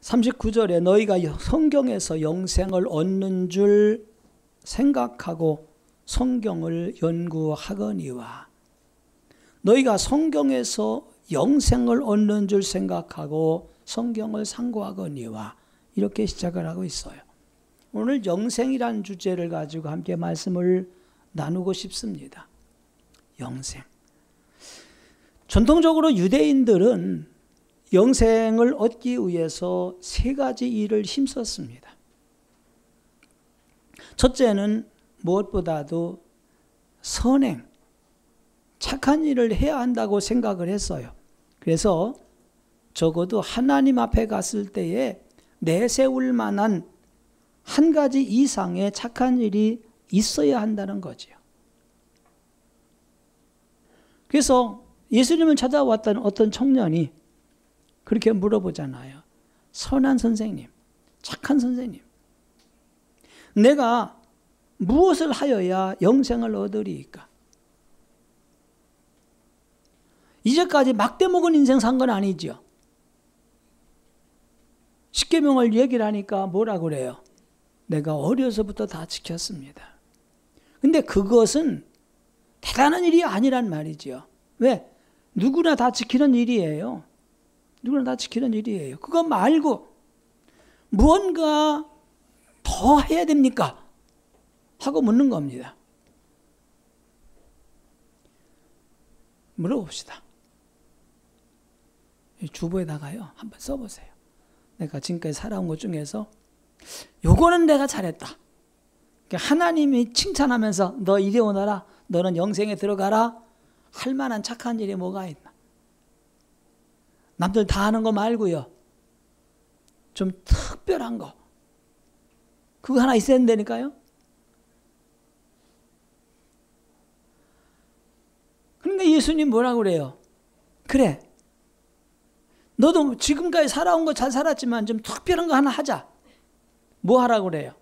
39절에 너희가 성경에서 영생을 얻는 줄 생각하고 성경을 연구하거니와, 너희가 성경에서 영생을 얻는 줄 생각하고 성경을 상고하거니와, 이렇게 시작을 하고 있어요. 오늘 영생이라는 주제를 가지고 함께 말씀을 나누고 싶습니다. 영생. 전통적으로 유대인들은 영생을 얻기 위해서 세 가지 일을 힘썼습니다. 첫째는 무엇보다도 선행, 착한 일을 해야 한다고 생각을 했어요. 그래서 적어도 하나님 앞에 갔을 때에 내세울 만한 한 가지 이상의 착한 일이 있어야 한다는 거죠. 그래서 예수님을 찾아왔던 어떤 청년이 그렇게 물어보잖아요. 선한 선생님, 착한 선생님, 내가 무엇을 하여야 영생을 얻으리이까? 이제까지 막대먹은 인생 산 건 아니죠. 십계명을 얘기를 하니까 뭐라고 그래요? 내가 어려서부터 다 지켰습니다. 근데 그것은 대단한 일이 아니란 말이죠. 왜? 누구나 다 지키는 일이에요. 누구나 다 지키는 일이에요. 그거 말고 무언가 더 해야 됩니까? 하고 묻는 겁니다. 물어봅시다. 주보에다가요, 한번 써보세요. 내가 지금까지 살아온 것 중에서 요거는 내가 잘했다. 하나님이 칭찬하면서 너 이리 오너라, 너는 영생에 들어가라 할 만한 착한 일이 뭐가 있나? 남들 다 하는 거 말고요, 좀 특별한 거, 그거 하나 있어야 된다니까요. 그러니까 예수님 뭐라고 그래요? 그래, 너도 지금까지 살아온 거 잘 살았지만 좀 특별한 거 하나 하자. 뭐 하라고 그래요?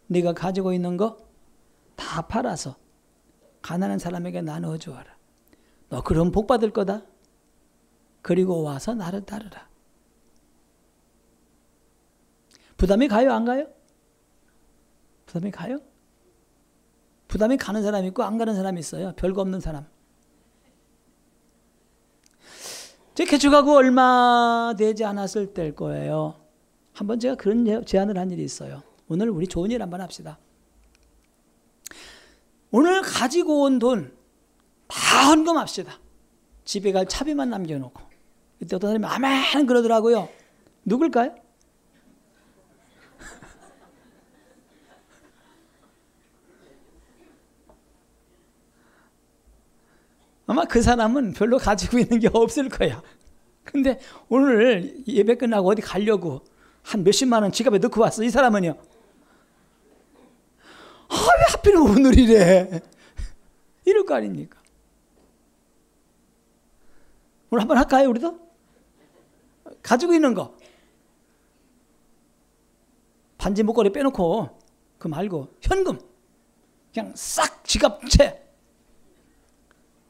네가 가지고 있는 거 다 팔아서 가난한 사람에게 나누어 주어라. 너 그럼 복 받을 거다. 그리고 와서 나를 따르라. 부담이 가요, 안 가요? 부담이 가요? 부담이 가는 사람이 있고 안 가는 사람이 있어요. 별거 없는 사람. 제 개척하고 얼마 되지 않았을 때일 거예요. 한번 제가 그런 제안을 한 일이 있어요. 오늘 우리 좋은 일 한번 합시다. 오늘 가지고 온 돈 다 헌금합시다. 집에 갈 차비만 남겨놓고. 그때 어떤 사람이 아멘 그러더라고요. 누굴까요? 아마 그 사람은 별로 가지고 있는 게 없을 거야. 근데 오늘 예배 끝나고 어디 가려고 한 몇십만 원 지갑에 넣고 왔어. 이 사람은요. 왜 하필 오늘이래. 이럴 거 아닙니까? 오늘 한번 할까요, 우리도? 가지고 있는 거. 반지 목걸이 빼놓고, 그 말고, 현금. 그냥 싹 지갑채.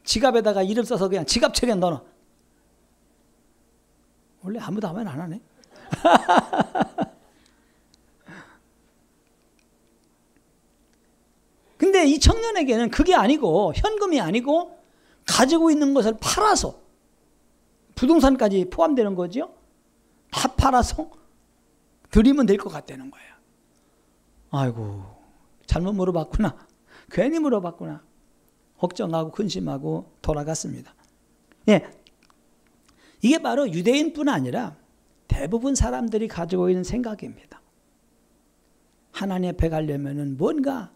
지갑에다가 이름 써서 그냥 지갑채에 넣어놔. 원래 아무도 하면 안 하네. 근데 이 청년에게는 그게 아니고, 현금이 아니고, 가지고 있는 것을 팔아서, 부동산까지 포함되는 거죠. 다 팔아서 드리면 될 것 같다는 거예요. 아이고, 잘못 물어봤구나. 괜히 물어봤구나. 걱정하고 근심하고 돌아갔습니다. 예, 이게 바로 유대인뿐 아니라 대부분 사람들이 가지고 있는 생각입니다. 하나님 앞에 가려면은 뭔가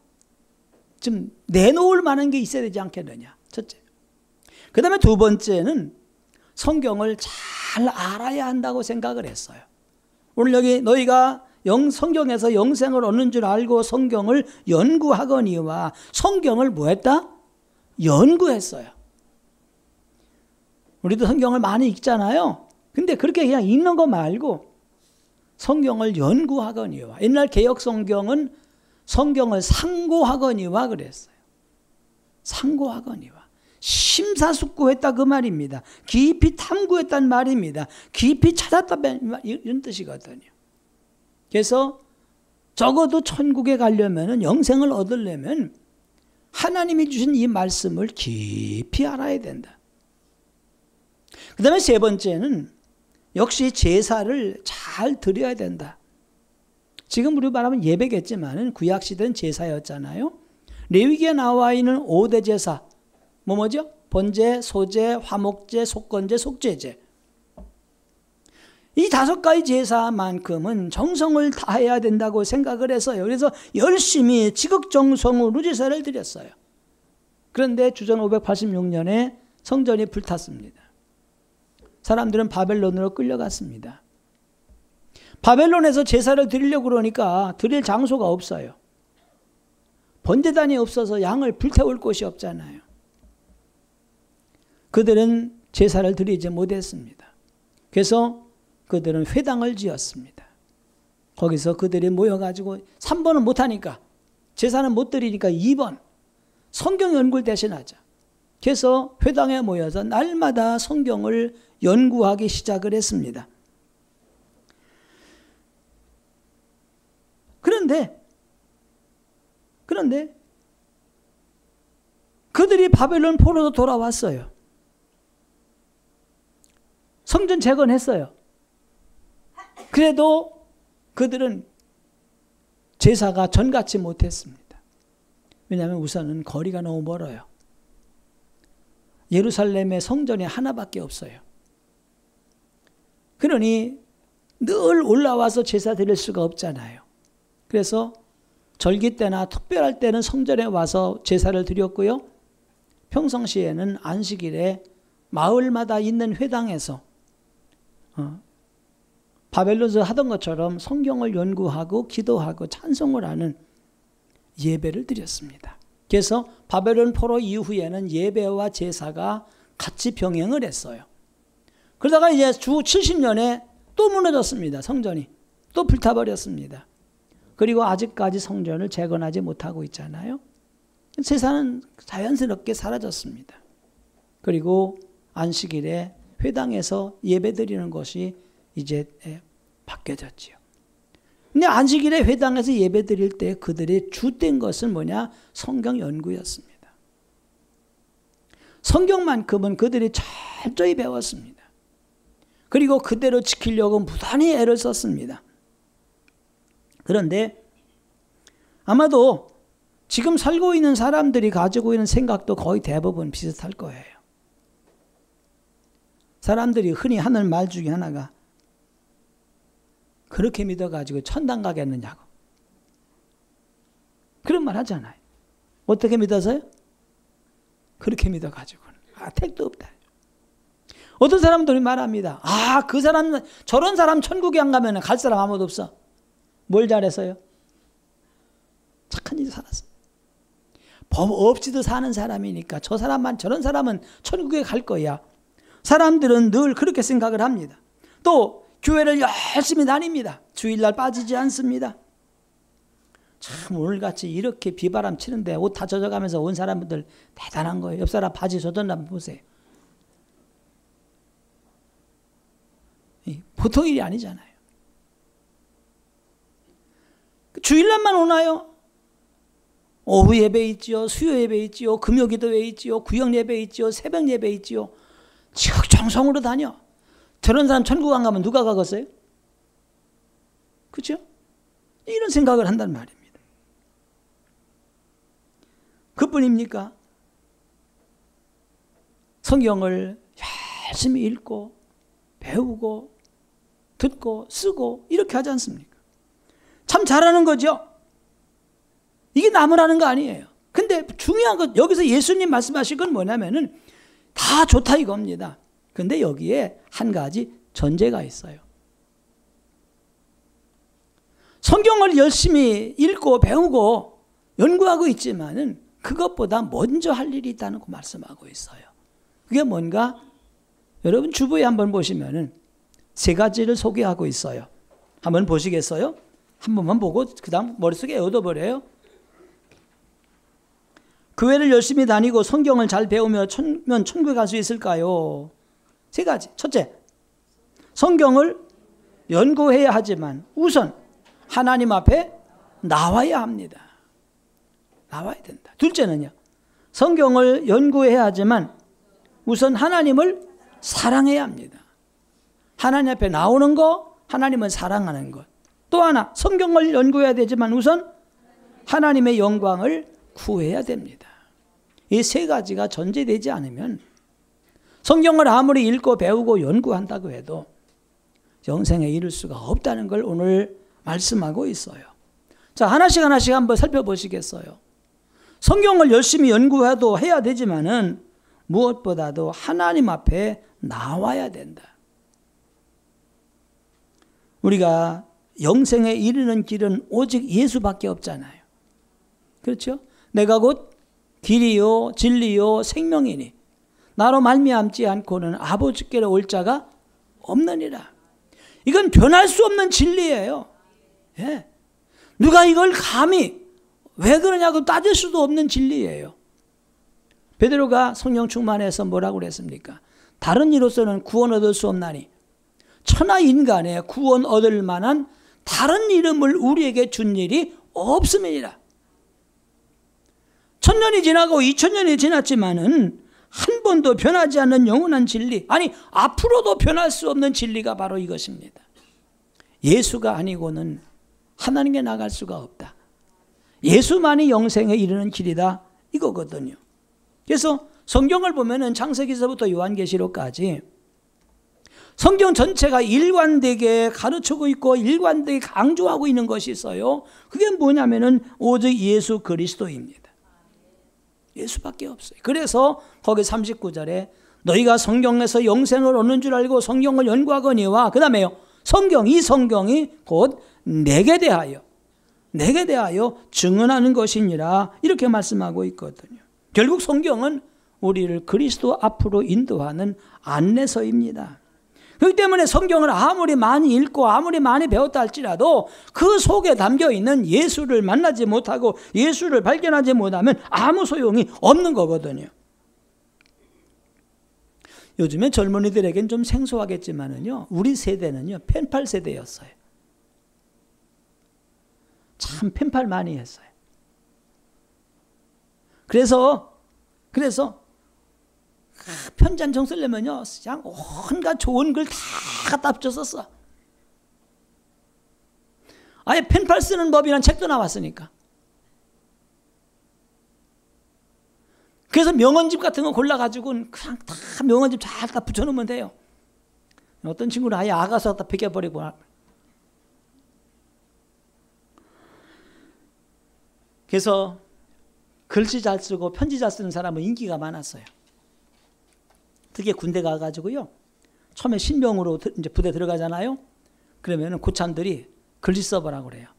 좀 내놓을 만한 게 있어야 되지 않겠느냐. 첫째. 그 다음에 두 번째는 성경을 잘 알아야 한다고 생각을 했어요. 오늘 여기 너희가 성경에서 영생을 얻는 줄 알고 성경을 연구하거니와, 성경을 뭐 했다? 연구했어요. 우리도 성경을 많이 읽잖아요. 근데 그렇게 그냥 읽는 거 말고 성경을 연구하거니와, 옛날 개역 성경은 성경을 상고하거니와 그랬어요. 상고하거니와. 심사숙고했다 그 말입니다. 깊이 탐구했단 말입니다. 깊이 찾았다 이런 뜻이거든요. 그래서 적어도 천국에 가려면, 영생을 얻으려면 하나님이 주신 이 말씀을 깊이 알아야 된다. 그 다음에 세 번째는 역시 제사를 잘 드려야 된다. 지금 우리 말하면 예배겠지만 구약시대는 제사였잖아요. 레위기에 나와 있는 5대 제사, 뭐죠? 번제, 소제, 화목제, 속건제, 속죄제. 이 5가지 제사만큼은 정성을 다해야 된다고 생각을 해서요. 그래서 열심히 지극정성으로 제사를 드렸어요. 그런데 주전 586년에 성전이 불탔습니다. 사람들은 바벨론으로 끌려갔습니다. 바벨론에서 제사를 드리려고 그러니까 드릴 장소가 없어요. 번제단이 없어서 양을 불태울 곳이 없잖아요. 그들은 제사를 드리지 못했습니다. 그래서 그들은 회당을 지었습니다. 거기서 그들이 모여가지고 3번은 못하니까, 제사는 못 드리니까 2번 성경 연구를 대신하자. 그래서 회당에 모여서 날마다 성경을 연구하기 시작을 했습니다. 그런데 그들이 바벨론 포로로 돌아왔어요. 성전 재건했어요. 그래도 그들은 제사가 전같이 못했습니다. 왜냐하면 우선은 거리가 너무 멀어요. 예루살렘의 성전이 하나밖에 없어요. 그러니 늘 올라와서 제사 드릴 수가 없잖아요. 그래서 절기 때나 특별할 때는 성전에 와서 제사를 드렸고요. 평상시에는 안식일에 마을마다 있는 회당에서 바벨론에서 하던 것처럼 성경을 연구하고 기도하고 찬송을 하는 예배를 드렸습니다. 그래서 바벨론 포로 이후에는 예배와 제사가 같이 병행을 했어요. 그러다가 이제 주 70년에 또 무너졌습니다. 성전이 또 불타버렸습니다. 그리고 아직까지 성전을 재건하지 못하고 있잖아요. 제사는 자연스럽게 사라졌습니다. 그리고 안식일에 회당에서 예배드리는 것이 이제 바뀌어졌지요. 근데 안식일에 회당에서 예배드릴 때 그들의 주된 것은 뭐냐? 성경 연구였습니다. 성경만큼은 그들이 철저히 배웠습니다. 그리고 그대로 지키려고 무단히 애를 썼습니다. 그런데 아마도 지금 살고 있는 사람들이 가지고 있는 생각도 거의 대부분 비슷할 거예요. 사람들이 흔히 하는 말 중에 하나가 그렇게 믿어가지고 천당 가겠느냐고. 그런 말 하잖아요. 어떻게 믿어서요? 그렇게 믿어가지고는. 택도 없다. 어떤 사람들이 말합니다. 그 사람, 저런 사람 천국에 안 가면 갈 사람 아무도 없어. 뭘 잘했어요? 착한 일을 살았어. 법 없이도 사는 사람이니까 저런 사람은 천국에 갈 거야. 사람들은 늘 그렇게 생각을 합니다. 또 교회를 열심히 다닙니다. 주일날 빠지지 않습니다. 참 오늘같이 이렇게 비바람 치는데 옷 다 젖어가면서 온 사람들 대단한 거예요. 옆 사람 바지 젖었나 한번 보세요. 보통 일이 아니잖아요. 주일날만 오나요? 오후 예배 있지요, 수요 예배 있지요, 금요기도회 있지요, 구역 예배 있지요, 새벽 예배 있지요. 정성으로 다녀. 저런 사람 천국 안 가면 누가 가겠어요? 그렇죠? 이런 생각을 한단 말입니다. 그뿐입니까? 성경을 열심히 읽고 배우고 듣고 쓰고 이렇게 하지 않습니까? 참 잘하는 거죠. 이게 남으라는 거 아니에요. 근데 중요한 건 여기서 예수님 말씀하신 건 뭐냐면은 다 좋다 이겁니다. 근데 여기에 한 가지 전제가 있어요. 성경을 열심히 읽고 배우고 연구하고 있지만은 그것보다 먼저 할 일이 있다는 거 말씀하고 있어요. 그게 뭔가? 여러분 주부에 한번 보시면은 3가지를 소개하고 있어요. 한번 보시겠어요? 한 번만 보고 그 다음 머릿속에 얻어버려요. 교회를 열심히 다니고 성경을 잘 배우면 천국에 갈 수 있을까요? 세 가지. 첫째, 성경을 연구해야 하지만 우선 하나님 앞에 나와야 합니다. 나와야 된다. 둘째는요, 성경을 연구해야 하지만 우선 하나님을 사랑해야 합니다. 하나님 앞에 나오는 거, 하나님을 사랑하는 것. 또 하나, 성경을 연구해야 되지만 우선 하나님의 영광을 구해야 됩니다. 이 세 가지가 전제되지 않으면 성경을 아무리 읽고 배우고 연구한다고 해도 영생에 이를 수가 없다는 걸 오늘 말씀하고 있어요. 자, 하나씩 한번 살펴보시겠어요? 성경을 열심히 연구해도 해야 되지만은 무엇보다도 하나님 앞에 나와야 된다. 우리가 영생에 이르는 길은 오직 예수밖에 없잖아요. 그렇죠? 내가 곧 길이요 진리요 생명이니 나로 말미암지 않고는 아버지께로 올 자가 없느니라. 이건 변할 수 없는 진리예요. 예. 누가 이걸 감히 왜 그러냐고 따질 수도 없는 진리예요. 베드로가 성령 충만해서 뭐라고 그랬습니까? 다른 이로서는 구원 얻을 수 없나니 천하 인간의 구원 얻을 만한 다른 이름을 우리에게 준 일이 없음이니라. 1000년이 지나고 2000년이 지났지만은 한 번도 변하지 않는 영원한 진리, 아니 앞으로도 변할 수 없는 진리가 바로 이것입니다. 예수가 아니고는 하나님께 나갈 수가 없다. 예수만이 영생에 이르는 길이다, 이거거든요. 그래서 성경을 보면은 창세기서부터 요한계시록까지 성경 전체가 일관되게 가르치고 있고 일관되게 강조하고 있는 것이 있어요. 그게 뭐냐면은 오직 예수 그리스도입니다. 예수밖에 없어요. 그래서 거기 39절에 너희가 성경에서 영생을 얻는 줄 알고 성경을 연구하거니와, 그 다음에요, 이 성경이 곧 내게 대하여 증언하는 것이니라, 이렇게 말씀하고 있거든요. 결국 성경은 우리를 그리스도 앞으로 인도하는 안내서입니다. 그렇기 때문에 성경을 아무리 많이 읽고 아무리 많이 배웠다 할지라도 그 속에 담겨있는 예수를 만나지 못하고 예수를 발견하지 못하면 아무 소용이 없는 거거든요. 요즘에 젊은이들에겐 좀 생소하겠지만은요, 우리 세대는요 펜팔 세대였어요. 참 펜팔 많이 했어요. 그래서 편지 한 장 쓰려면요 그냥 온갖 좋은 글 다 갖다 붙였었어. 아예 펜팔 쓰는 법이란 책도 나왔으니까. 그래서 명언집 같은 거 골라가지고 그냥 다 명언집 잘 다 붙여놓으면 돼요. 어떤 친구는 아예 아가서 다 벗겨버리고. 그래서 글씨 잘 쓰고 편지 잘 쓰는 사람은 인기가 많았어요. 특히 군대 가가지고요, 처음에 신병으로 이제 부대 들어가잖아요. 그러면은 고참들이 글씨 써보라고 그래요.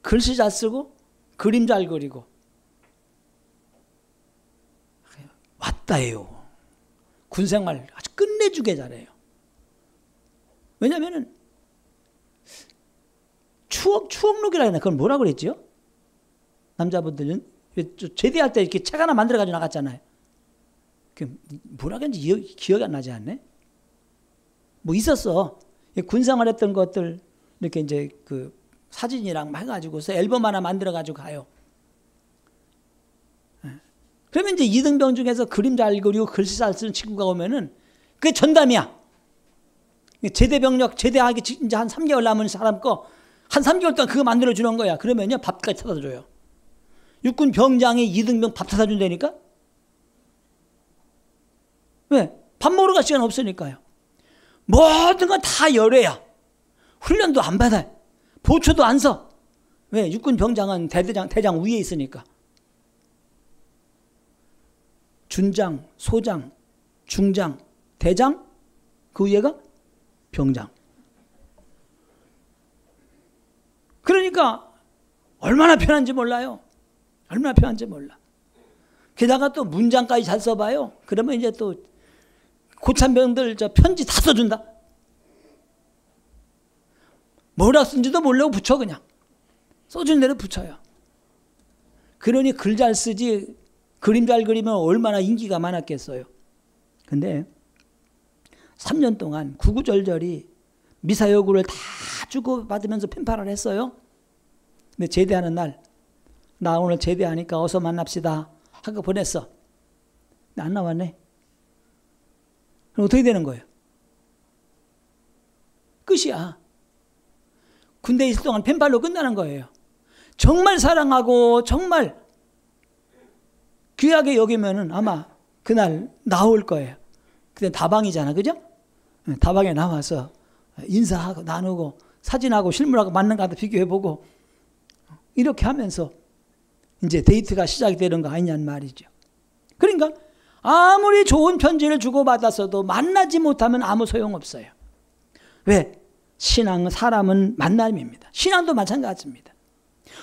글씨 잘 쓰고 그림 잘 그리고 왔다예요. 군생활 아주 끝내주게 잘해요. 왜냐면은 추억록이라 해야 되나? 그건 뭐라 그랬죠? 남자분들은 제대할 때 이렇게 책 하나 만들어가지고 나갔잖아요. 뭐라 그랬는지 기억이 안 나지 않네? 뭐 있었어. 군생활 했던 것들 이렇게 이제 그 사진이랑 해가지고서 앨범 하나 만들어가지고 가요. 그러면 이제 이등병 중에서 그림 잘 그리고 글씨 잘 쓰는 친구가 오면은 그게 전담이야. 제대하기 이제 한 3개월 남은 사람 거 한 3개월 동안 그거 만들어주는 거야. 그러면요 밥까지 사다 줘요. 육군 병장이 이등병 밥 사다 준다니까? 왜? 밥 먹으러 갈 시간 없으니까요. 모든 건 다 열애야. 훈련도 안 받아요. 보초도 안 서. 왜? 육군 병장은 대장 위에 있으니까. 준장, 소장, 중장, 대장, 그 위에가 병장. 그러니까 얼마나 편한지 몰라요. 얼마나 편한지 몰라. 게다가 또 문장까지 잘 써봐요. 그러면 이제 또 고참병들 저 편지 다 써준다. 뭐라 쓴지도 모르고 붙여 그냥. 써준 대로 붙여요. 그러니 글 잘 쓰지 그림 잘 그리면 얼마나 인기가 많았겠어요. 근데 3년 동안 구구절절히 미사여구를 다 주고받으면서 펜팔을 했어요. 근데 제대하는 날, 나 오늘 제대하니까 어서 만납시다 하고 보냈어. 근데 안 나왔네. 그럼 어떻게 되는 거예요? 끝이야. 군대에 있을 동안 펜팔로 끝나는 거예요. 정말 사랑하고 정말 귀하게 여기면은 아마 그날 나올 거예요. 그때 다방이잖아, 그죠? 다방에 나와서 인사하고 나누고 사진하고 실물하고 맞는가 하다 비교해보고 이렇게 하면서 이제 데이트가 시작이 되는 거 아니냐는 말이죠. 그러니까 아무리 좋은 편지를 주고받았어도 만나지 못하면 아무 소용없어요. 왜? 신앙은 사람은 만남입니다. 신앙도 마찬가지입니다.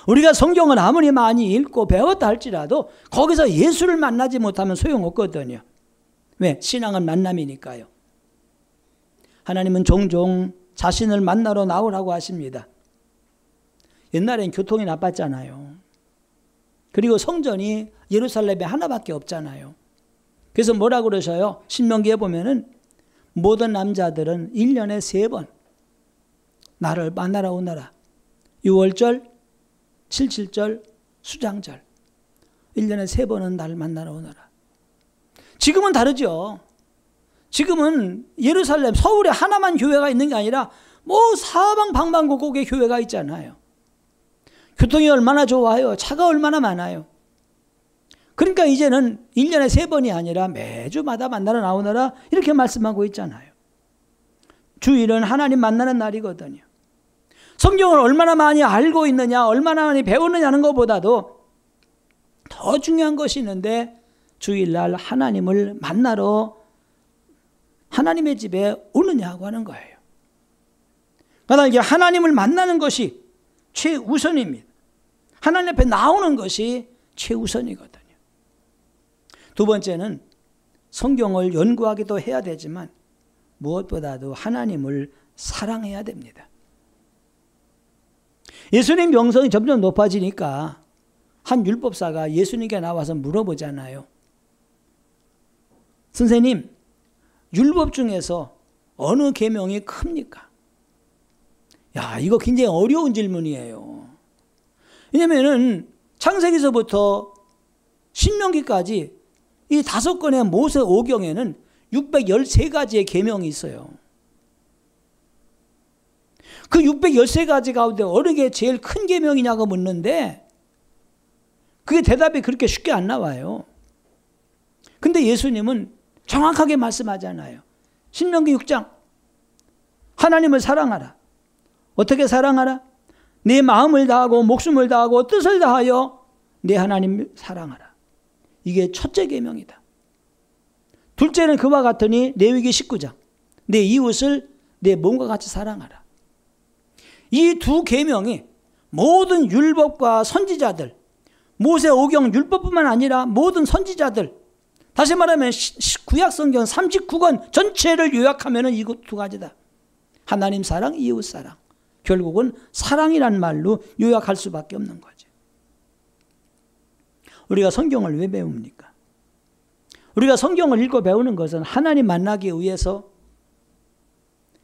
우리가 성경을 아무리 많이 읽고 배웠다 할지라도 거기서 예수를 만나지 못하면 소용없거든요. 왜? 신앙은 만남이니까요. 하나님은 종종 자신을 만나러 나오라고 하십니다. 옛날엔 교통이 나빴잖아요. 그리고 성전이 예루살렘에 하나밖에 없잖아요. 그래서 뭐라고 그러셔요? 신명기에 보면은 모든 남자들은 1년에 3번 나를 만나러 오너라. 6월절, 7.7절, 수장절. 1년에 3번은 나를 만나러 오너라. 지금은 다르죠. 지금은 예루살렘, 서울에 하나만 교회가 있는 게 아니라 뭐 사방방방곡곡에 교회가 있잖아요. 교통이 얼마나 좋아요. 차가 얼마나 많아요. 그러니까 이제는 1년에 3번이 아니라 매주마다 만나러 나오너라 이렇게 말씀하고 있잖아요. 주일은 하나님 만나는 날이거든요. 성경을 얼마나 많이 알고 있느냐, 얼마나 많이 배우느냐는 것보다도 더 중요한 것이 있는데 주일날 하나님을 만나러 하나님의 집에 오느냐고 하는 거예요. 그러나 이게 하나님을 만나는 것이 최우선입니다. 하나님 앞에 나오는 것이 최우선이거든요. 두 번째는 성경을 연구하기도 해야 되지만 무엇보다도 하나님을 사랑해야 됩니다. 예수님 명성이 점점 높아지니까 한 율법사가 예수님께 나와서 물어보잖아요. 선생님, 율법 중에서 어느 계명이 큽니까? 야, 이거 굉장히 어려운 질문이에요. 왜냐면은 창세기서부터 신명기까지 이 5권의 모세 오경에는 613가지의 계명이 있어요. 그 613가지 가운데 어느 게 제일 큰 계명이냐고 묻는데 그게 대답이 그렇게 쉽게 안 나와요. 근데 예수님은 정확하게 말씀하잖아요. 신명기 6장 하나님을 사랑하라. 어떻게 사랑하라? 내 마음을 다하고 목숨을 다하고 뜻을 다하여 내 하나님을 사랑하라. 이게 첫째 계명이다. 둘째는 그와 같으니 레위기 19장 내 이웃을 내 몸과 같이 사랑하라. 이 두 계명이 모든 율법과 선지자들, 모세 오경 율법뿐만 아니라 모든 선지자들, 다시 말하면 구약성경 39권 전체를 요약하면 이 두 가지다. 하나님 사랑, 이웃 사랑. 결국은 사랑이란 말로 요약할 수밖에 없는 거죠. 우리가 성경을 왜 배웁니까? 우리가 성경을 읽고 배우는 것은 하나님 만나기 위해서,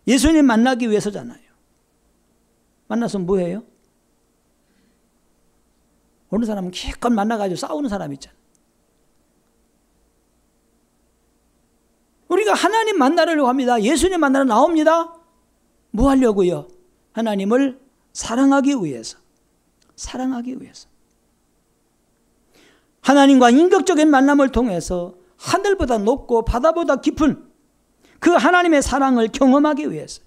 예수님 만나기 위해서잖아요. 만나서 뭐해요? 어느 사람은 기껏 만나가지고 싸우는 사람 있잖아요. 우리가 하나님 만나려고 합니다. 예수님 만나러 나옵니다. 뭐 하려고요? 하나님을 사랑하기 위해서. 사랑하기 위해서. 하나님과 인격적인 만남을 통해서 하늘보다 높고 바다보다 깊은 그 하나님의 사랑을 경험하기 위해서.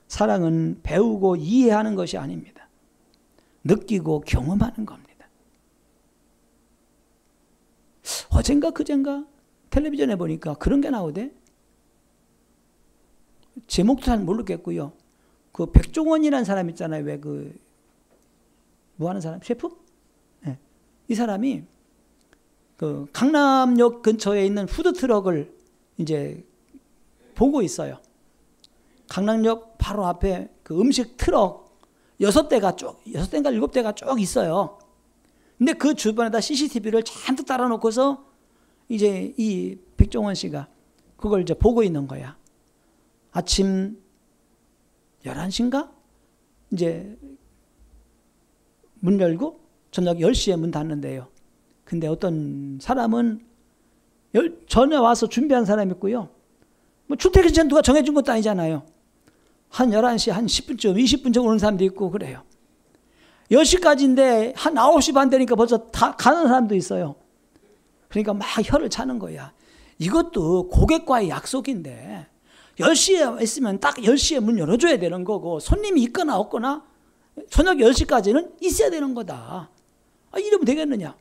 사랑은 배우고 이해하는 것이 아닙니다. 느끼고 경험하는 겁니다. 어젠가 그젠가 텔레비전에 보니까 그런 게 나오대. 제목도 잘 모르겠고요. 그 백종원이라는 사람 있잖아요. 왜 뭐 하는 사람? 셰프? 네. 이 사람이 그 강남역 근처에 있는 푸드트럭을 이제 보고 있어요. 강남역 바로 앞에 그 음식 트럭 6대인가 7대가 쭉 있어요. 근데 그 주변에다 CCTV를 잔뜩 달아놓고서 이제 이 백종원 씨가 그걸 이제 보고 있는 거야. 아침 11시인가? 이제 문 열고 저녁 10시에 문 닫는데요. 근데 어떤 사람은 전에 와서 준비한 사람이 있고요. 뭐 출퇴근 시간 누가 정해준 것도 아니잖아요. 한 11시, 한 10분쯤, 20분쯤 오는 사람도 있고 그래요. 10시까지인데 한 9시 반 되니까 벌써 다 가는 사람도 있어요. 그러니까 막 혀를 차는 거야. 이것도 고객과의 약속인데 10시에 있으면 딱 10시에 문 열어줘야 되는 거고 손님이 있거나 없거나 저녁 10시까지는 있어야 되는 거다. 이러면 되겠느냐.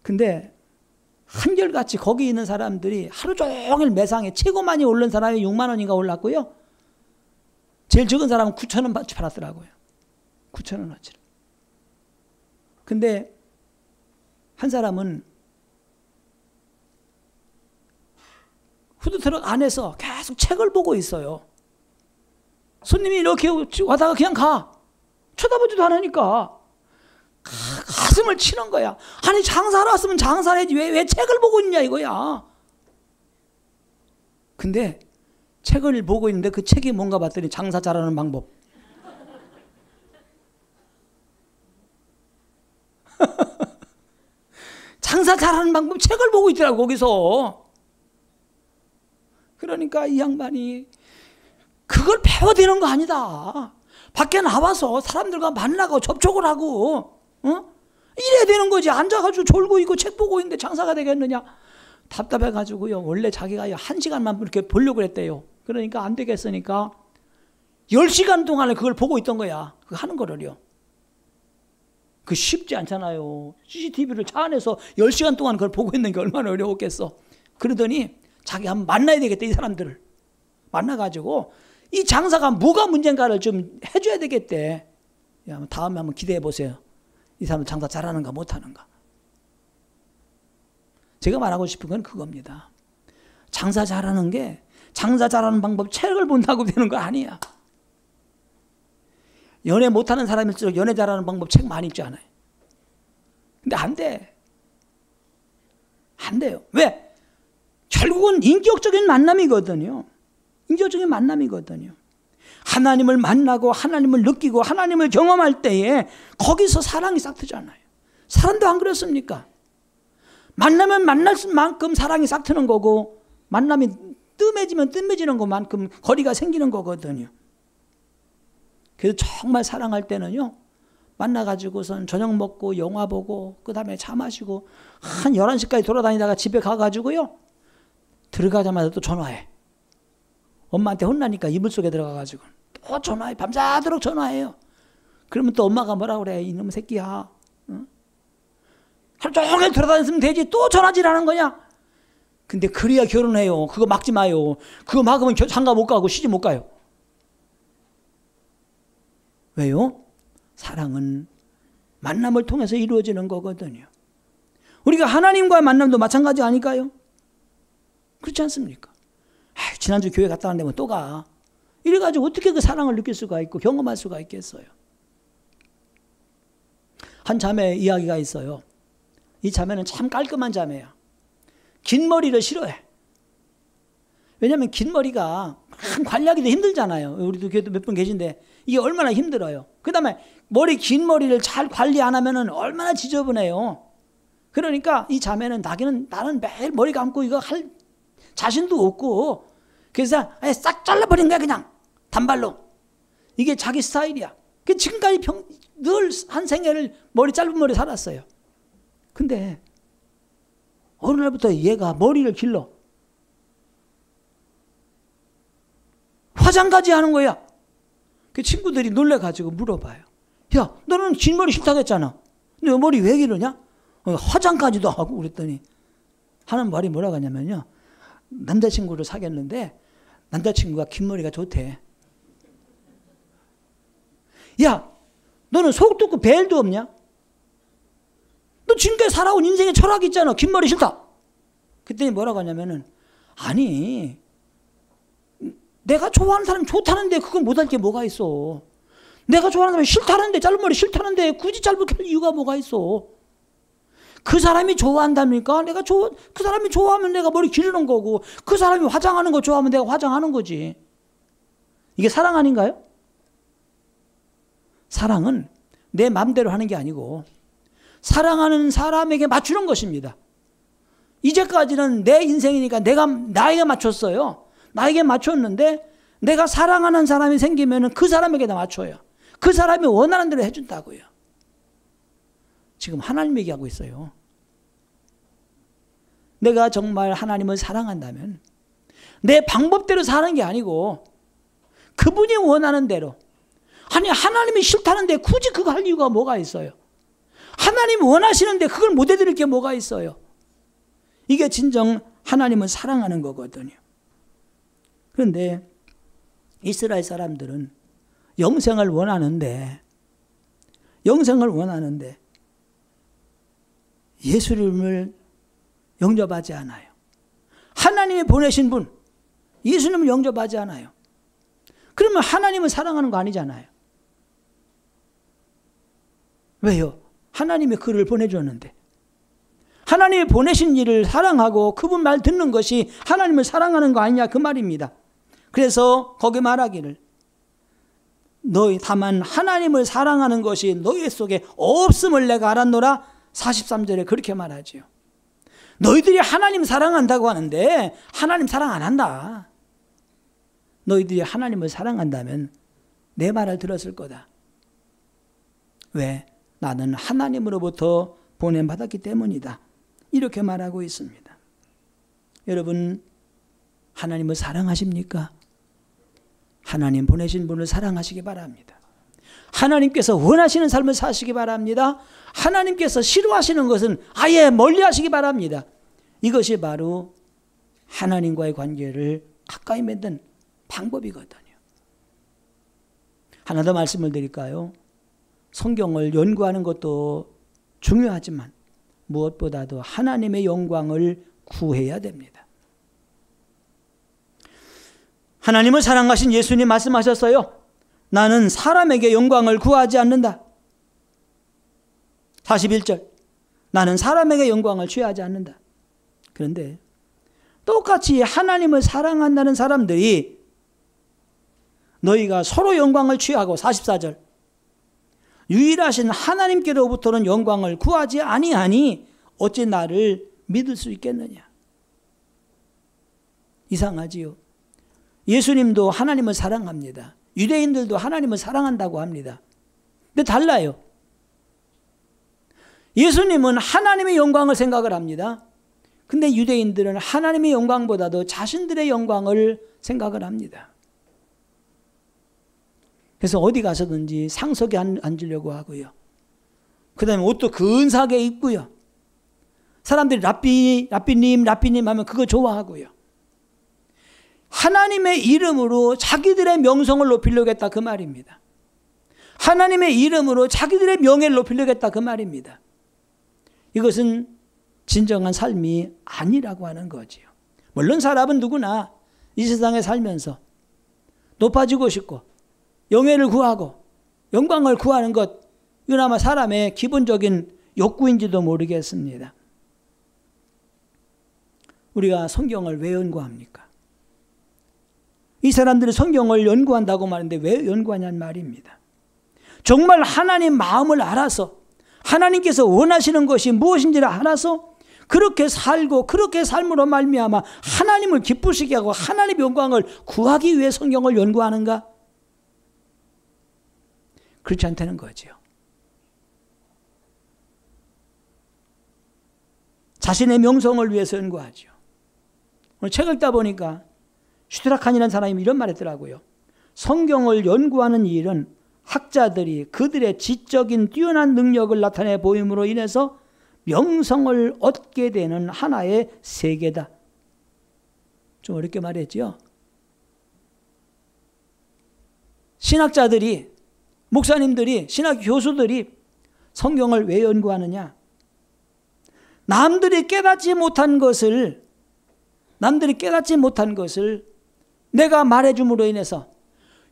근데 한결같이 거기 있는 사람들이 하루 종일 매상에 최고 많이 오른 사람이 6만 원인가 올랐고요. 제일 적은 사람은 9천 원 팔았더라고요. 9천 원어치를. 근데 한 사람은 후드트럭 안에서 계속 책을 보고 있어요. 손님이 이렇게 와다가 그냥 가. 쳐다보지도 않으니까 가슴을 치는 거야. 아니 장사를 왔으면 장사를 해야지 왜 책을 보고 있냐 이거야. 근데 책을 보고 있는데 그 책이 뭔가 봤더니 장사 잘하는 방법. 장사 잘하는 방법 책을 보고 있더라고 거기서. 그러니까 이 양반이 그걸 배워야 되는 거 아니다. 밖에 나와서 사람들과 만나고 접촉을 하고 이래야 되는 거지. 앉아가지고 졸고 있고 책 보고 있는데 장사가 되겠느냐. 답답해가지고요. 원래 자기가 1시간만 이렇게 보려고 했대요. 그러니까 안 되겠으니까 10시간 동안에 그걸 보고 있던 거야. 그거 하는 거를요. 그 쉽지 않잖아요. CCTV를 차 안에서 10시간 동안 그걸 보고 있는 게 얼마나 어려웠겠어. 그러더니 자기 한번 만나야 되겠다. 이 사람들을 만나가지고 이 장사가 뭐가 문제인가를 좀 해줘야 되겠대. 야, 다음에 한번 기대해 보세요. 이 사람 장사 잘하는가 못하는가. 제가 말하고 싶은 건 그겁니다. 장사 잘하는 게 장사 잘하는 방법 책을 본다고 되는 거 아니야. 연애 못하는 사람일수록 연애 잘하는 방법 책 많이 읽지 않아요. 근데 안 돼. 안 돼요. 왜? 결국은 인격적인 만남이거든요. 인격적인 만남이거든요. 하나님을 만나고 하나님을 느끼고 하나님을 경험할 때에 거기서 사랑이 싹 트잖아요. 사람도 안 그렇습니까? 만나면 만날 만큼 사랑이 싹 트는 거고 만남이 뜸해지면 뜸해지는 것만큼 거리가 생기는 거거든요. 그래서 정말 사랑할 때는요. 만나가지고선 저녁 먹고 영화 보고 그 다음에 차 마시고 한 11시까지 돌아다니다가 집에 가가지고요. 들어가자마자 또 전화해. 엄마한테 혼나니까 이불 속에 들어가가지고 또 전화해. 밤새도록 전화해요. 그러면 또 엄마가 뭐라 그래. 이놈 새끼야. 응? 하루 종일 돌아다녔으면 되지. 또 전화질하는 거냐. 근데 그래야 결혼해요. 그거 막지 마요. 그거 막으면 장가 못 가고 시집 못 가요. 왜요? 사랑은 만남을 통해서 이루어지는 거거든요. 우리가 하나님과의 만남도 마찬가지 아닐까요? 그렇지 않습니까? 지난주 교회 갔다 왔는데 뭐 또 가. 이래가지고 어떻게 그 사랑을 느낄 수가 있고 경험할 수가 있겠어요. 한 자매 이야기가 있어요. 이 자매는 참 깔끔한 자매야. 긴 머리를 싫어해. 왜냐하면 긴 머리가 관리하기도 힘들잖아요. 우리도 교회도 몇 분 계신데 이게 얼마나 힘들어요. 그 다음에 긴 머리를 잘 관리 안 하면 얼마나 지저분해요. 그러니까 이 자매는 나는 매일 머리 감고 이거 할 자신도 없고 그래서 싹 잘라버린 거야 그냥 단발로. 이게 자기 스타일이야. 지금까지 늘 한 생애를 짧은 머리 살았어요. 근데 어느 날부터 얘가 머리를 길러. 화장까지 하는 거야. 그 친구들이 놀래가지고 물어봐요. 야, 너는 긴 머리 싫다고 했잖아. 너 머리 왜 기르냐? 화장까지도 하고 그랬더니 하는 말이 뭐라고 하냐면요. 남자친구를 사귀었는데 남자친구가 긴 머리가 좋대. 야, 너는 속도 없고 벨도 없냐? 너 지금까지 살아온 인생의 철학이 있잖아. 긴 머리 싫다. 그랬더니 뭐라고 하냐면은 아니 내가 좋아하는 사람 좋다는데 그건 못할 게 뭐가 있어. 내가 좋아하는 사람이 싫다는데, 짧은 머리 싫다는데 굳이 짧게 할 이유가 뭐가 있어? 그 사람이 좋아한답니까? 그 사람이 좋아하면 내가 머리 기르는 거고, 그 사람이 화장하는 거 좋아하면 내가 화장하는 거지. 이게 사랑 아닌가요? 사랑은 내 마음대로 하는 게 아니고 사랑하는 사람에게 맞추는 것입니다. 이제까지는 내 인생이니까 나에게 맞췄어요. 나에게 맞췄는데 내가 사랑하는 사람이 생기면 그 사람에게다 맞춰요. 그 사람이 원하는 대로 해준다고요. 지금 하나님 얘기하고 있어요. 내가 정말 하나님을 사랑한다면 내 방법대로 사는 게 아니고 그분이 원하는 대로. 아니, 하나님이 싫다는데 굳이 그거 할 이유가 뭐가 있어요? 하나님이 원하시는데 그걸 못 해드릴 게 뭐가 있어요? 이게 진정 하나님을 사랑하는 거거든요. 그런데 이스라엘 사람들은 영생을 원하는데 예수님을 영접하지 않아요. 하나님이 보내신 분, 예수님을 영접하지 않아요. 그러면 하나님을 사랑하는 거 아니잖아요. 왜요? 하나님이 그를 보내줬는데. 하나님이 보내신 일을 사랑하고 그분 말 듣는 것이 하나님을 사랑하는 거 아니냐, 그 말입니다. 그래서 거기 말하기를 너희 다만 하나님을 사랑하는 것이 너희 속에 없음을 내가 알았노라. 43절에 그렇게 말하지요. 너희들이 하나님 사랑한다고 하는데 하나님 사랑 안 한다. 너희들이 하나님을 사랑한다면 내 말을 들었을 거다. 왜? 나는 하나님으로부터 보냄받았기 때문이다. 이렇게 말하고 있습니다. 여러분, 하나님을 사랑하십니까? 하나님 보내신 분을 사랑하시기 바랍니다. 하나님께서 원하시는 삶을 사시기 바랍니다. 하나님께서 싫어하시는 것은 아예 멀리 하시기 바랍니다. 이것이 바로 하나님과의 관계를 가까이 맺는 방법이거든요. 하나 더 말씀을 드릴까요? 성경을 연구하는 것도 중요하지만 무엇보다도 하나님의 영광을 구해야 됩니다. 하나님을 사랑하신 예수님 말씀하셨어요. 나는 사람에게 영광을 구하지 않는다. 41절. 나는 사람에게 영광을 취하지 않는다. 그런데 똑같이 하나님을 사랑한다는 사람들이 너희가 서로 영광을 취하고 44절. 유일하신 하나님께로부터는 영광을 구하지 아니하니 어찌 나를 믿을 수 있겠느냐. 이상하지요. 예수님도 하나님을 사랑합니다. 유대인들도 하나님을 사랑한다고 합니다. 근데 달라요. 예수님은 하나님의 영광을 생각을 합니다. 근데 유대인들은 하나님의 영광보다도 자신들의 영광을 생각을 합니다. 그래서 어디 가서든지 상석에 앉으려고 하고요. 그 다음에 옷도 근사하게 입고요. 사람들이 라삐님 하면 그거 좋아하고요. 하나님의 이름으로 자기들의 명성을 높이려고 했다, 그 말입니다. 하나님의 이름으로 자기들의 명예를 높이려고 했다, 그 말입니다. 이것은 진정한 삶이 아니라고 하는 거지요. 물론 사람은 누구나 이 세상에 살면서 높아지고 싶고 영예를 구하고 영광을 구하는 것, 이건 아마 사람의 기본적인 욕구인지도 모르겠습니다. 우리가 성경을 왜 연구합니까? 이 사람들이 성경을 연구한다고 말하는데 왜 연구하냐는 말입니다. 정말 하나님 마음을 알아서 하나님께서 원하시는 것이 무엇인지를 알아서 그렇게 살고 그렇게 삶으로 말미암아 하나님을 기쁘시게 하고 하나님의 영광을 구하기 위해 성경을 연구하는가? 그렇지 않다는 거죠. 자신의 명성을 위해서 연구하죠. 오늘 책을 읽다 보니까 슈트라칸이라는 사람이 이런 말 했더라고요. 성경을 연구하는 일은 학자들이 그들의 지적인 뛰어난 능력을 나타내 보임으로 인해서 명성을 얻게 되는 하나의 세계다. 좀 어렵게 말했죠. 신학자들이, 목사님들이, 신학 교수들이 성경을 왜 연구하느냐? 남들이 깨닫지 못한 것을 내가 말해줌으로 인해서,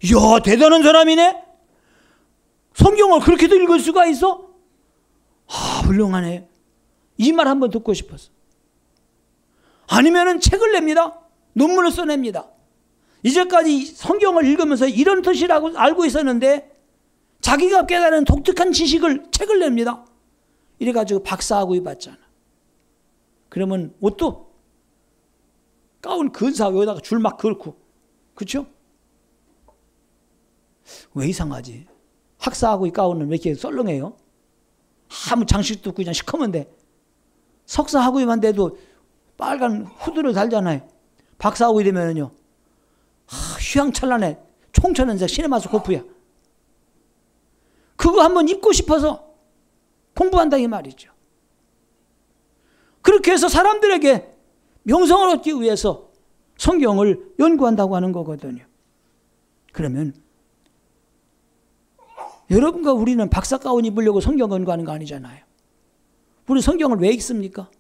이야, 대단한 사람이네? 성경을 그렇게도 읽을 수가 있어? 아, 훌륭하네. 이 말 한번 듣고 싶었어. 아니면은 책을 냅니다. 논문을 써냅니다. 이제까지 성경을 읽으면서 이런 뜻이라고 알고 있었는데 자기가 깨달은 독특한 지식을 책을 냅니다. 이래가지고 박사학위 받잖아. 그러면 옷도 가운 근사하고 여기다가 줄 막 긁고. 그렇죠? 왜 이상하지? 학사학위 가운은 왜 이렇게 썰렁해요? 아무 장식도 없고 그냥 시커먼데. 석사학위만 돼도 빨간 후드를 달잖아요. 박사학위 되면은요. 휘황찬란해. 총천연색 시네마스코프야. 그거 한번 입고 싶어서 공부한다 이 말이죠. 그렇게 해서 사람들에게 명성을 얻기 위해서 성경을 연구한다고 하는 거거든요. 그러면 여러분과 우리는 박사 가운 입으려고 성경 연구하는 거 아니잖아요. 우리 성경을 왜 읽습니까?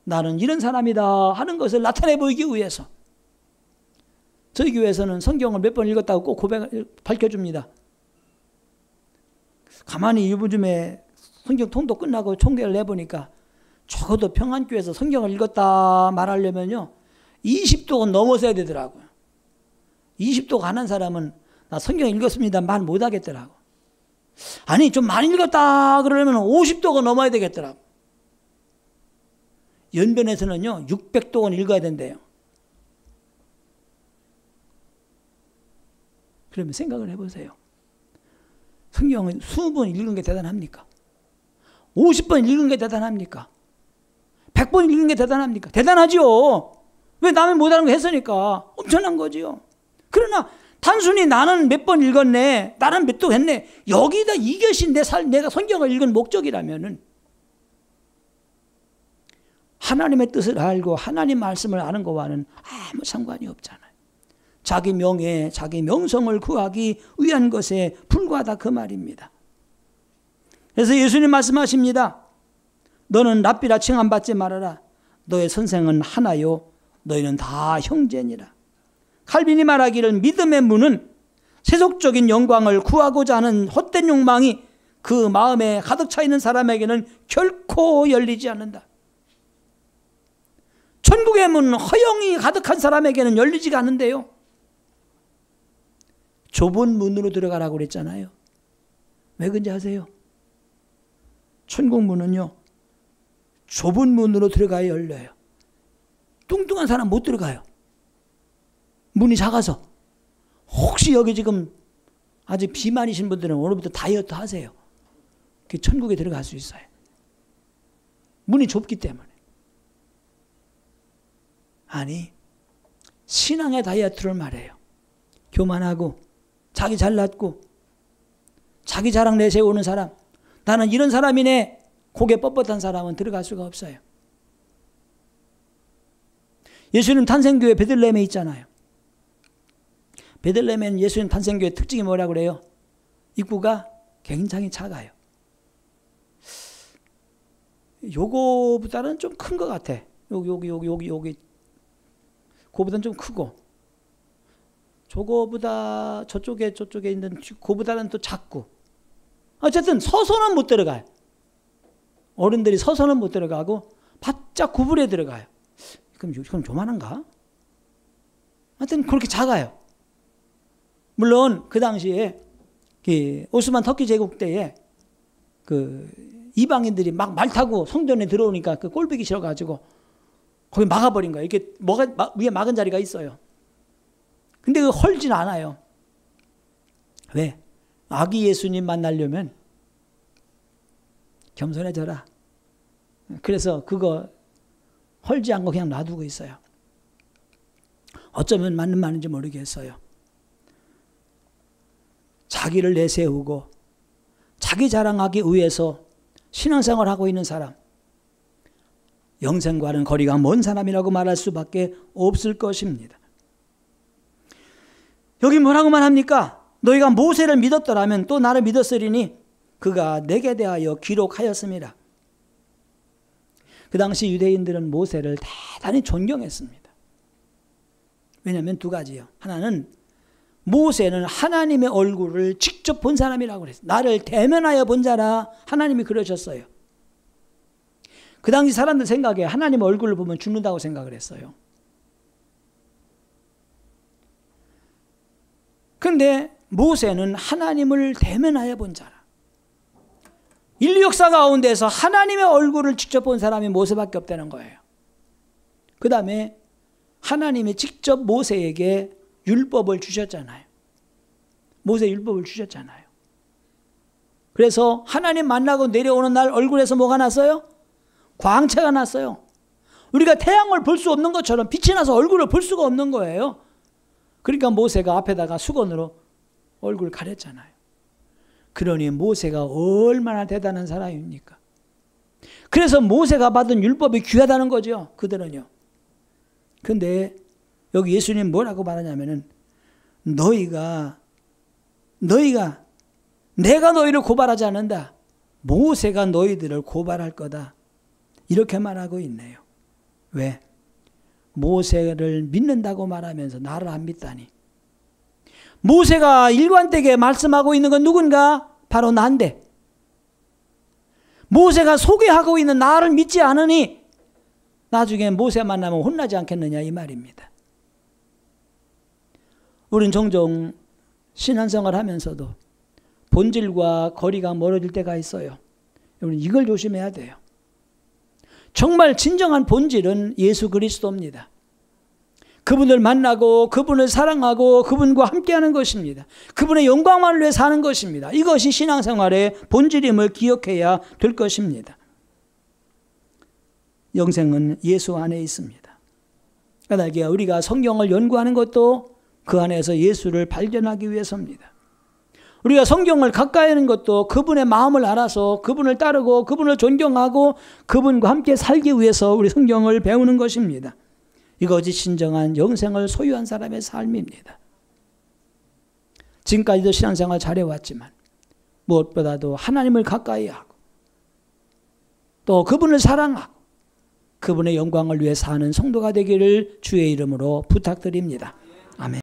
나는 이런 사람이다 하는 것을 나타내 보이기 위해서. 저희 교회에서는 성경을 몇 번 읽었다고 꼭 밝혀줍니다. 가만히 요즘에 성경 통독 끝나고 총계를 내보니까 적어도 평안교회에서 성경을 읽었다 말하려면요 20독은 넘어서야 되더라고요. 20독 안 한 사람은 나 성경 읽었습니다 말 못하겠더라고. 아니 좀 많이 읽었다 그러려면 50독은 넘어야 되겠더라고. 연변에서는요 600독은 읽어야 된대요. 그러면 생각을 해보세요. 성경은 20번 읽은 게 대단합니까? 50번 읽은 게 대단합니까? 100번 읽은 게 대단합니까? 대단하죠. 왜 남이 못하는 거 했으니까 엄청난 거지요. 그러나 단순히 나는 몇 번 읽었네, 나는 몇 독 했네, 여기다 이것이 내가 성경을 읽은 목적이라면은 하나님의 뜻을 알고 하나님 말씀을 아는 것과는 아무 상관이 없잖아요. 자기 명예, 자기 명성을 구하기 위한 것에 불과하다 그 말입니다. 그래서 예수님 말씀하십니다. 너는 랍비라 칭함받지 말아라. 너의 선생은 하나요 너희는 다 형제니라. 칼빈이 말하기를 믿음의 문은 세속적인 영광을 구하고자 하는 헛된 욕망이 그 마음에 가득 차 있는 사람에게는 결코 열리지 않는다. 천국의 문은 허영이 가득한 사람에게는 열리지가 않는데요. 좁은 문으로 들어가라고 그랬잖아요. 왜 그런지 아세요? 천국 문은요. 좁은 문으로 들어가야 열려요. 뚱뚱한 사람 못 들어가요. 문이 작아서. 혹시 여기 지금 아직 비만이신 분들은 오늘부터 다이어트 하세요. 그 천국에 들어갈 수 있어요. 문이 좁기 때문에. 아니 신앙의 다이어트를 말해요. 교만하고 자기 잘났고 자기 자랑 내세우는 사람, 나는 이런 사람이네 고개 뻣뻣한 사람은 들어갈 수가 없어요. 예수님 탄생교회 베들레헴에 있잖아요. 베들레헴에는 예수님 탄생교회 특징이 뭐라고 그래요? 입구가 굉장히 작아요. 요거보다는 좀 큰 것 같아. 여기 그거보다는 좀 크고, 저거보다 저쪽에 있는 그거보다는 또 작고. 어쨌든 서서는 못 들어가요. 어른들이 서서는 못 들어가고 바짝 구부려 들어가요. 그럼 조만한가? 하여튼 그렇게 작아요. 물론 그 당시에 그 오스만 터키 제국 때에 그 이방인들이 막 말 타고 성전에 들어오니까 그 꼴보기 싫어가지고 거기 막아버린 거예요. 이렇게 위에 막은 자리가 있어요. 근데 그 헐진 않아요. 왜? 아기 예수님 만나려면 겸손해져라. 그래서 그거 헐지 않고 그냥 놔두고 있어요. 어쩌면 맞는 말인지 모르겠어요. 자기를 내세우고 자기 자랑하기 위해서 신앙생활을 하고 있는 사람, 영생과는 거리가 먼 사람이라고 말할 수밖에 없을 것입니다. 여기 뭐라고만 합니까? 너희가 모세를 믿었더라면 또 나를 믿었으리니 그가 내게 대하여 기록하였습니다. 그 당시 유대인들은 모세를 대단히 존경했습니다. 왜냐하면 두 가지요. 하나는 모세는 하나님의 얼굴을 직접 본 사람이라고 그랬어요. 나를 대면하여 본 자라 하나님이 그러셨어요. 그 당시 사람들 생각에 하나님 얼굴을 보면 죽는다고 생각을 했어요. 그런데 모세는 하나님을 대면하여 본 자라. 인류 역사 가운데서 하나님의 얼굴을 직접 본 사람이 모세밖에 없다는 거예요. 그 다음에 하나님이 직접 모세에게 율법을 주셨잖아요. 모세 율법을 주셨잖아요. 그래서 하나님 만나고 내려오는 날 얼굴에서 뭐가 났어요? 광채가 났어요. 우리가 태양을 볼 수 없는 것처럼 빛이 나서 얼굴을 볼 수가 없는 거예요. 그러니까 모세가 앞에다가 수건으로 얼굴을 가렸잖아요. 그러니 모세가 얼마나 대단한 사람입니까? 그래서 모세가 받은 율법이 귀하다는 거죠. 그들은요. 근데 여기 예수님 뭐라고 말하냐면은 너희가 내가 너희를 고발하지 않는다. 모세가 너희들을 고발할 거다. 이렇게 말하고 있네요. 왜? 모세를 믿는다고 말하면서 나를 안 믿다니. 모세가 일관되게 말씀하고 있는 건 누군가? 바로 나인데. 모세가 소개하고 있는 나를 믿지 않으니 나중에 모세 만나면 혼나지 않겠느냐 이 말입니다. 우린 종종 신앙생활 하면서도 본질과 거리가 멀어질 때가 있어요. 우리는 이걸 조심해야 돼요. 정말 진정한 본질은 예수 그리스도입니다. 그분을 만나고 그분을 사랑하고 그분과 함께하는 것입니다. 그분의 영광만을 위해 사는 것입니다. 이것이 신앙생활의 본질임을 기억해야 될 것입니다. 영생은 예수 안에 있습니다. 그러나 우리가 성경을 연구하는 것도 그 안에서 예수를 발견하기 위해서입니다. 우리가 성경을 가까이 하는 것도 그분의 마음을 알아서 그분을 따르고 그분을 존경하고 그분과 함께 살기 위해서 우리 성경을 배우는 것입니다. 이것이 진정한 영생을 소유한 사람의 삶입니다. 지금까지도 신앙생활 잘해왔지만 무엇보다도 하나님을 가까이 하고 또 그분을 사랑하고 그분의 영광을 위해 사는 성도가 되기를 주의 이름으로 부탁드립니다. 아멘.